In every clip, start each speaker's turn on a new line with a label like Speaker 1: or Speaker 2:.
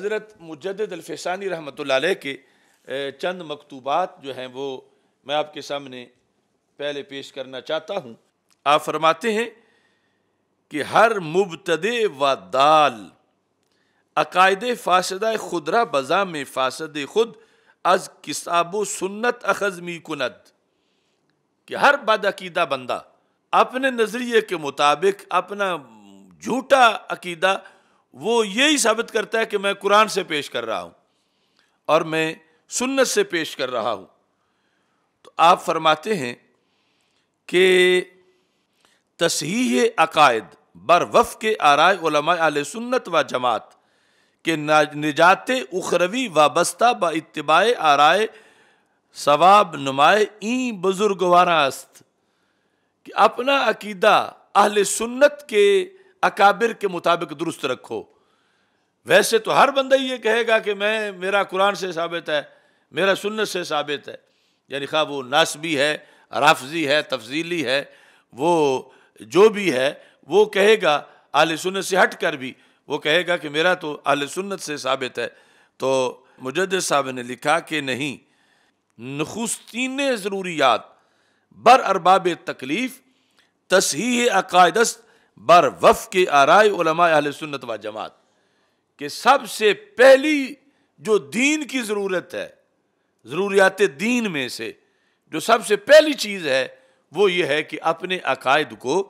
Speaker 1: حضرت مجدد الفیسانی رحمۃ اللہ علیہ کے چند مکتوبات جو ہیں وہ میں آپ کے سامنے پہلے پیش کرنا چاہتا ہوں۔ آپ فرماتے ہیں کہ ہر مبتدع و دال عقائد فاسدہ خدرہ بزا میں فاسد خود از کتاب و سنت اخذ می کند، کہ ہر بد عقیدہ بندہ اپنے نظریے کے مطابق اپنا جھوٹا عقیدہ وہ یہی ثابت کرتا ہے کہ میں قرآن سے پیش کر رہا ہوں اور میں سنت سے پیش کر رہا ہوں۔ تو آپ فرماتے ہیں کہ تصحیح عقائد بر وفق آرائے علماء اہل سنت و جماعت کہ نجات اخروی وابستہ با اتباع آرائے ثواب نمائے این بزرگوارہ است، کہ اپنا عقیدہ اہل سنت کے اکابر کے مطابق درست رکھو۔ ویسے تو ہر بندہ یہ کہے گا کہ میرا قرآن سے ثابت ہے، میرا سنت سے ثابت ہے، یعنی خواہ وہ ناسبی ہے، رافضی ہے، تفضیلی ہے، وہ جو بھی ہے وہ کہے گا، اہل سنت سے ہٹ کر بھی وہ کہے گا کہ میرا تو اہل سنت سے ثابت ہے۔ تو مجدد صاحب نے لکھا کہ نہیں، نخستین ضروریات بر ارباب تکلیف تصحیح عقائد است بر وفق آرائے علماء اہل سنت و جماعت، کہ سب سے پہلی جو دین کی ضرورت ہے، ضروریات دین میں سے جو سب سے پہلی چیز ہے وہ یہ ہے کہ اپنے عقائد کو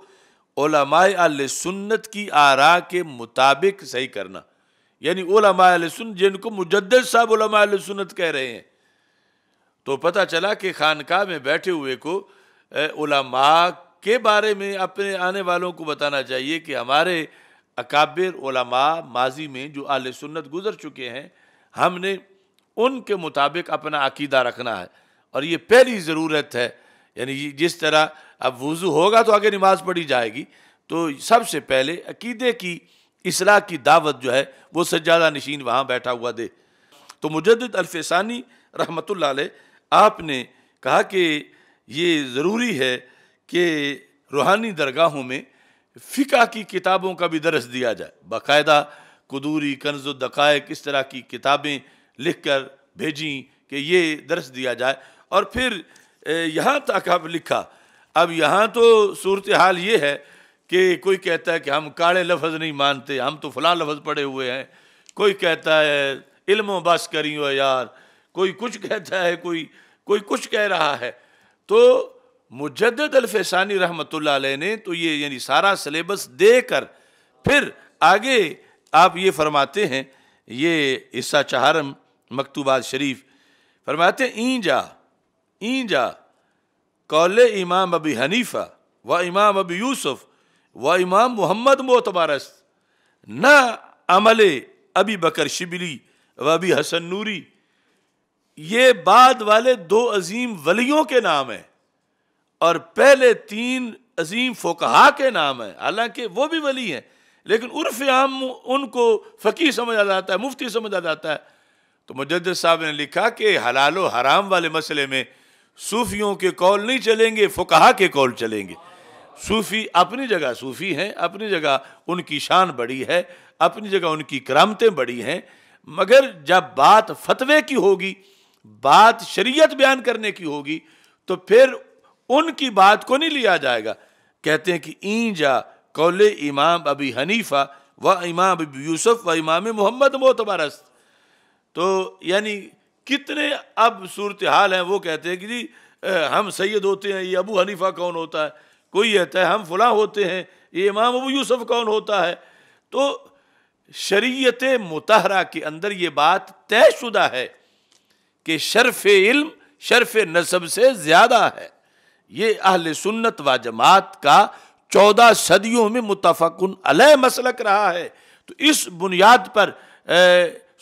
Speaker 1: علماء اہل سنت کی آراء کے مطابق صحیح کرنا، یعنی علماء اہل سنت جن کو مجدد صاحب علماء اہل سنت کہہ رہے ہیں۔ تو پتہ چلا کہ خانقاہ میں بیٹھے ہوئے کو علماء کے بارے میں اپنے آنے والوں کو بتانا چاہیے کہ ہمارے اکابر علماء ماضی میں جو اہل سنت گزر چکے ہیں، ہم نے ان کے مطابق اپنا عقیدہ رکھنا ہے، اور یہ پہلی ضرورت ہے۔ یعنی جس طرح اب وضو ہوگا تو آگے نماز پڑھی جائے گی، تو سب سے پہلے عقیدے کی اصلاح کی دعوت جو ہے وہ سجادہ نشین وہاں بیٹھا ہوا دے۔ تو مجدد الفیسانی رحمۃ اللہ علیہ آپ نے کہا کہ یہ ضروری ہے کہ روحانی درگاہوں میں فقہ کی کتابوں کا بھی درس دیا جائے، باقاعدہ قدوری، کنز الدقائق، اس طرح کی کتابیں لکھ کر بھیجیں کہ یہ درس دیا جائے۔ اور پھر یہاں تک اب لکھا، اب یہاں تو صورتحال یہ ہے کہ کوئی کہتا ہے کہ ہم کاڑے لفظ نہیں مانتے، ہم تو فلاں لفظ پڑھے ہوئے ہیں، کوئی کہتا ہے علم و بس کریو یار، کوئی کچھ کہتا ہے، کوئی کچھ کہہ رہا ہے۔ تو مجدد الفیسانی رحمۃ اللہ علیہ نے تو یہ یعنی سارا سلیبس دے کر پھر آگے آپ یہ فرماتے ہیں، یہ حصہ چہارم مکتوبات شریف فرماتے ہیں، این جا قول امام ابی حنیفہ و امام ابی یوسف و امام محمد معتبر است، نہ عمل ابی بکر شبلی و ابی حسن نوری۔ یہ بعد والے دو عظیم ولیوں کے نام ہیں اور پہلے تین عظیم فقہا کے نام ہیں، حالانکہ وہ بھی ولی ہیں لیکن عرف عام ان کو فقیہ سمجھا جاتا ہے، مفتی سمجھا جاتا ہے۔ تو مجدد صاحب نے لکھا کہ حلال و حرام والے مسئلے میں صوفیوں کے قول نہیں چلیں گے، فقہا کے قول چلیں گے۔ صوفی اپنی جگہ صوفی ہیں، اپنی جگہ ان کی شان بڑی ہے، اپنی جگہ ان کی کرامتیں بڑی ہیں، مگر جب بات فتوے کی ہوگی، بات شریعت بیان کرنے کی ہوگی تو پھر ان کی بات کو نہیں لیا جائے گا۔ کہتے ہیں کہ این جا قول امام ابی حنیفہ و امام ابی یوسف و امام محمد معتبر است۔ تو یعنی کتنے اب صورتحال ہیں، وہ کہتے ہیں کہ جی ہم سید ہوتے ہیں، یہ ابو حنیفہ کون ہوتا ہے، کوئی کہتا ہے ہم فلاں ہوتے ہیں، یہ امام ابو یوسف کون ہوتا ہے۔ تو شریعت مطہرہ کے اندر یہ بات طے شدہ ہے کہ شرف علم شرف نسب سے زیادہ ہے۔ یہ اہل سنت و جماعت کا 14 صدیوں میں متفق علیہ مسلک رہا ہے۔ تو اس بنیاد پر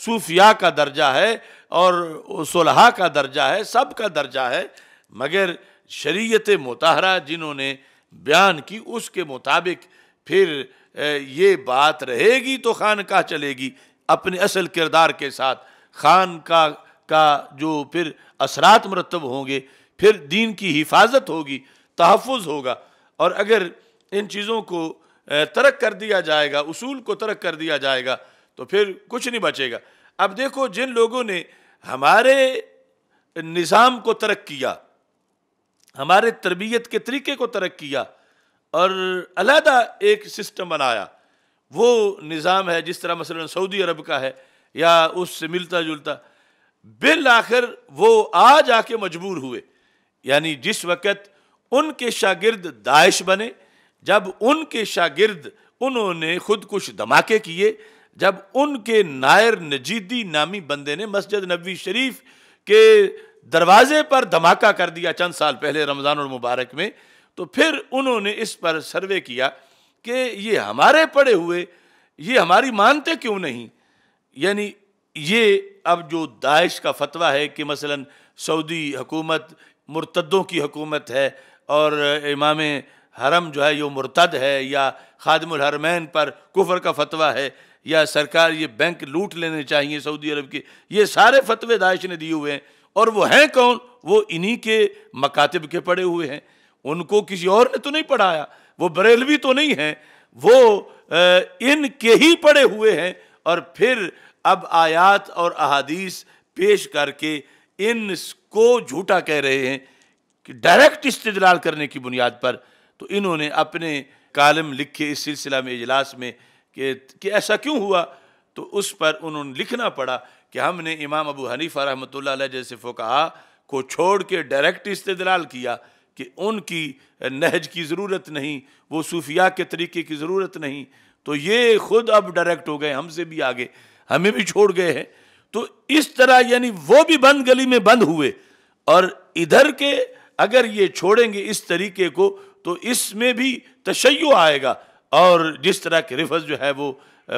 Speaker 1: صوفیاء کا درجہ ہے اور صلحاء کا درجہ ہے، سب کا درجہ ہے، مگر شریعت مطہرہ جنہوں نے بیان کی اس کے مطابق پھر یہ بات رہے گی تو خانقاہ چلے گی اپنے اصل کردار کے ساتھ۔ خانقاہ کا جو پھر اثرات مرتب ہوں گے، پھر دین کی حفاظت ہوگی، تحفظ ہوگا۔ اور اگر ان چیزوں کو ترک کر دیا جائے گا، اصول کو ترک کر دیا جائے گا، تو پھر کچھ نہیں بچے گا۔ اب دیکھو جن لوگوں نے ہمارے نظام کو ترک کیا، ہمارے تربیت کے طریقے کو ترک کیا اور علیحدہ ایک سسٹم بنایا، وہ نظام ہے جس طرح مثلا سعودی عرب کا ہے یا اس سے ملتا جلتا، بالآخر وہ آج آ کے مجبور ہوئے، یعنی جس وقت ان کے شاگرد داعش بنے، جب ان کے شاگرد انہوں نے خود کش دھماکے کیے، جب ان کے نائر نجیدی نامی بندے نے مسجد نبوی شریف کے دروازے پر دھماکہ کر دیا چند سال پہلے رمضان المبارک میں، تو پھر انہوں نے اس پر سروے کیا کہ یہ ہمارے پڑے ہوئے، یہ ہماری مانتے کیوں نہیں؟ یعنی یہ اب جو داعش کا فتویٰ ہے کہ مثلا سعودی حکومت مرتدوں کی حکومت ہے اور امام حرم جو ہے یہ مرتد ہے، یا خادم الحرمین پر کفر کا فتویٰ ہے، یا سرکار یہ بینک لوٹ لینے چاہیے سعودی عرب کے، یہ سارے فتوے داعش نے دیے ہوئے ہیں۔ اور وہ ہیں کون؟ وہ انہی کے مکاتب کے پڑھے ہوئے ہیں، ان کو کسی اور نے تو نہیں پڑھایا، وہ بریلوی تو نہیں ہیں، وہ ان کے ہی پڑھے ہوئے ہیں، اور پھر اب آیات اور احادیث پیش کر کے ان کو جھوٹا کہہ رہے ہیں کہ ڈائریکٹ استدلال کرنے کی بنیاد پر۔ تو انہوں نے اپنے کالم لکھے اس سلسلہ میں اجلاس میں کہ ایسا کیوں ہوا، تو اس پر انہوں نے لکھنا پڑا کہ ہم نے امام ابو حنیفہ رحمۃ اللہ علیہ جیسے فقہا کو چھوڑ کے ڈائریکٹ استدلال کیا کہ ان کی نہج کی ضرورت نہیں، وہ صوفیاء کے طریقے کی ضرورت نہیں، تو یہ خود اب ڈائریکٹ ہو گئے، ہم سے بھی آگے، ہمیں بھی چھوڑ گئے ہیں۔ تو اس طرح یعنی وہ بھی بند گلی میں بند ہوئے، اور ادھر کے اگر یہ چھوڑیں گے اس طریقے کو تو اس میں بھی تشیع آئے گا، اور جس طرح کہ رفض جو ہے وہ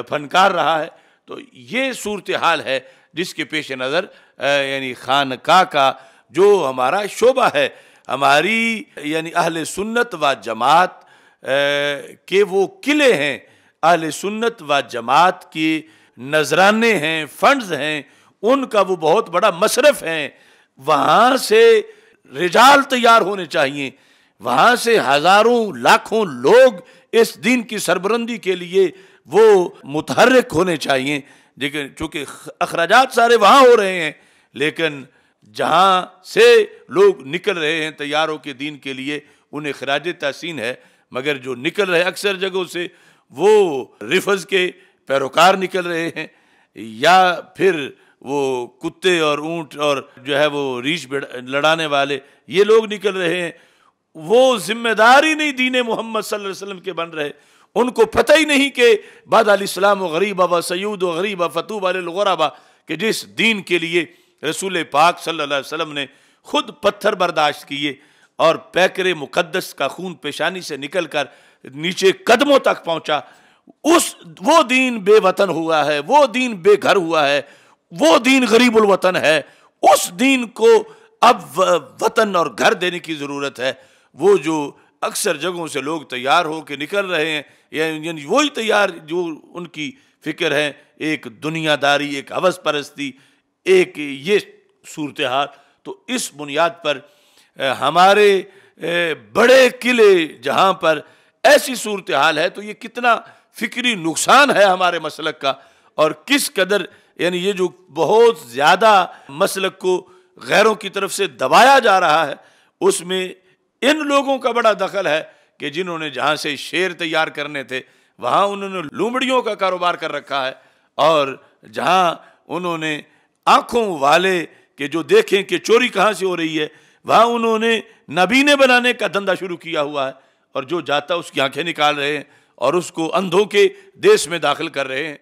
Speaker 1: فنکار رہا ہے۔ تو یہ صورتحال ہے جس کے پیش نظر یعنی خانقاہ کا جو ہمارا شعبہ ہے، ہماری یعنی اہل سنت و جماعت کے وہ قلعے ہیں، اہل سنت و جماعت کے نذرانے ہیں، فنڈز ہیں، ان کا وہ بہت بڑا مصرف ہے، وہاں سے رجال تیار ہونے چاہیے، وہاں سے ہزاروں لاکھوں لوگ اس دین کی سربلندی کے لیے وہ متحرک ہونے چاہیے، لیکن چونکہ اخراجات سارے وہاں ہو رہے ہیں، لیکن جہاں سے لوگ نکل رہے ہیں تیار ہو کے دین کے لیے انہیں خراج تحسین ہے، مگر جو نکل رہے اکثر جگہوں سے وہ رفض کے پیروکار نکل رہے ہیں، یا پھر وہ کتے اور اونٹ اور جو ہے وہ ریچھ لڑانے والے یہ لوگ نکل رہے ہیں، وہ ذمہ داری نہیں دین محمد صلی اللہ علیہ وسلم کے بن رہے، ان کو پتہ ہی نہیں کہ بعد علیہ السلام و غریبہ و سیود و غریبہ فتوب علی الغربہ، کہ جس دین کے لیے رسول پاک صلی اللہ علیہ وسلم نے خود پتھر برداشت کیے اور پیکر مقدس کا خون پیشانی سے نکل کر نیچے قدموں تک پہنچا، وہ دین بے وطن ہوا ہے، وہ دین بے گھر ہوا ہے، وہ دین غریب الوطن ہے، اس دین کو اب وطن اور گھر دینے کی ضرورت ہے۔ وہ جو اکثر جگہوں سے لوگ تیار ہو کے نکل رہے ہیں، یعنی وہی تیار جو ان کی فکر ہے، ایک دنیا داری، ایک ہوس پرستی، ایک یہ صورتحال۔ تو اس بنیاد پر ہمارے بڑے قلعے جہاں پر ایسی صورتحال ہے، تو یہ کتنا فکری نقصان ہے ہمارے مسلک کا، اور کس قدر یعنی یہ جو بہت زیادہ مسلک کو غیروں کی طرف سے دبایا جا رہا ہے، اس میں ان لوگوں کا بڑا دخل ہے کہ جنہوں نے جہاں سے شیر تیار کرنے تھے وہاں انہوں نے لومڑیوں کا کاروبار کر رکھا ہے، اور جہاں انہوں نے آنکھوں والے کہ جو دیکھیں کہ چوری کہاں سے ہو رہی ہے، وہاں انہوں نے نبینے بنانے کا دھندا شروع کیا ہوا ہے، اور جو جاتا اس کی آنکھیں نکال رہے ہیں اور اس کو اندھوں کے دیس میں داخل کر رہے ہیں۔